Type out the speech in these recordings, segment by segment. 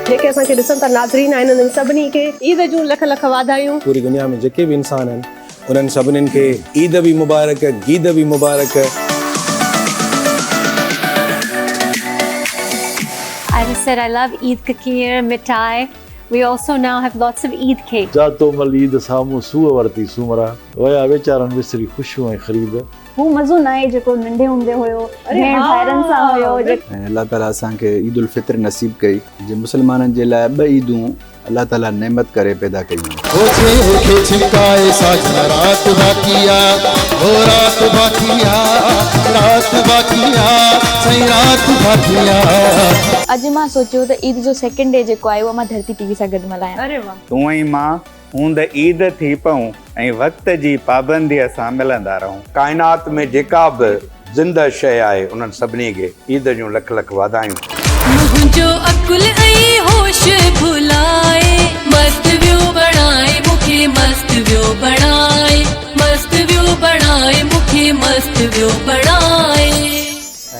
जेके असांखे ॾिसनि था नाज़रीन आहिनि उन्हनि सभिनी खे ईद जूं लख लख वाधायूं। पूरी दुनिया में जेके भी इंसान आहिनि उन्हनि सभिनीनि खे ईद भी मुबारक, गीद भी मुबारक। I just said I love Eid Kakir, Mithai. We also now have lots of Eid cake. जातो मल ईद सामूं सूअ वरती सूमरा वया वीचारनि विसरी ख़ुशियूं ऐं ख़रीद। वो मज़ो न आहे जेको नंढे हूंदे हुयो, भेण भाइरनि सां हुयो। अल्लाह ताला असांखे ईद उल फितर नसीब कई। जे मुसलमाननि जे लाइ ॿ ईदूं अल्लाह ताला नेमत करे पैदा कयूं। अॼु मां सोचियो त ईद जो सेकंड डे जेको आहे उहो मां धरती टीवी सां गॾु मल्हायां। अरे वाह। तूं ऐं मां हूंद ईद थी पऊं ऐं वक़्त जी पाबंदीअ सां मिलंदा रहूं। काइनात में जेका बि ज़िंदा शइ आहे उन्हनि सभिनी खे ईद जूं लख लख वाधायूं। मुंहिंजो अकुल ऐं होश भुलाए मस्त वियो बणाए मूंखे मस्त वियो बणाए मस्त वियो बणाए मूंखे मस्त वियो बणाए।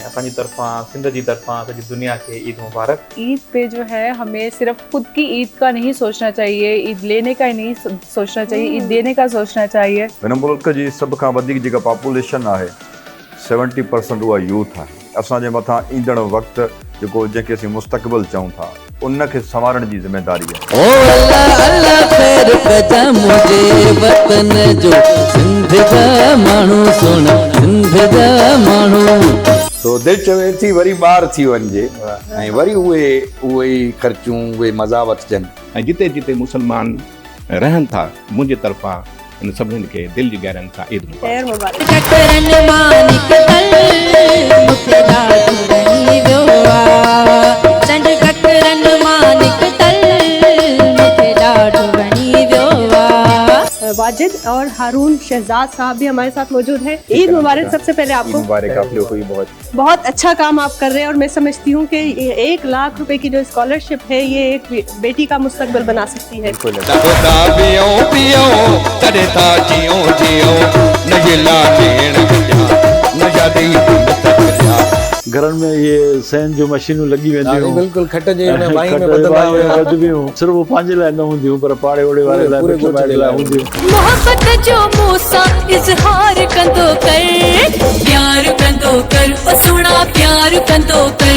अपनी तरफा सिंध की तरफा सॼी दुनिया के ईद मुबारक। ईद पे जो है हमें सिर्फ खुद की ईद का नहीं सोचना चाहिए, ईद लेने का ही नहीं सोचना चाहिए, ईद देने का सोचना चाहिए। हिन मुल्क जी सभ खां वधीक जेका पॉपुलेशन आहे 70% उहा यूथ आहे। असांजे मथां ईंदड़ वक़्तु जेको जंहिंखे असीं मुस्तक़बिल चऊं था उनखे संवारण जी ज़िमेदारी आहे। ओ अल्लाह अल्लाह खैर कजा मुझे वतन जो सिंध जा माण्हू सोना सिंध जा माण्हू। तो दिलि चवे थी वरी ॿार थी वञिजे ऐं वरी उहे ई ख़र्चूं उहे मज़ा वठजनि। ऐं जिते जिते मुसलमान रहनि था मुंहिंजे तरफ़ां इन सभिनीनि खे दिलि जी गहराइनि सां ईद मुबारक। वाजिद और हारून शहजाद साहब भी हमारे साथ मौजूद हैं। ईद मुबारक। सबसे पहले आपको मुबारक। आप लोग को बहुत अच्छा काम आप कर रहे हैं और मैं समझती हूँ कि 1 लाख रुपए की जो स्कॉलरशिप है ये एक बेटी का मुस्तकबिल बना सकती है। घरनि में ये सैन जो मशीनूं लॻी वेंदियूं, बिल्कुल खट जे वाई में बदलबियूं सिर्फ़ पंहिंजे लाइ न हूंदियूं पर पाड़े ओड़े वारे लाइ हूंदियूं। मोहब्बत जो मूंसां इज़हार कंदो कर, प्यार कंदो कर, सुणा प्यार कंदो कर।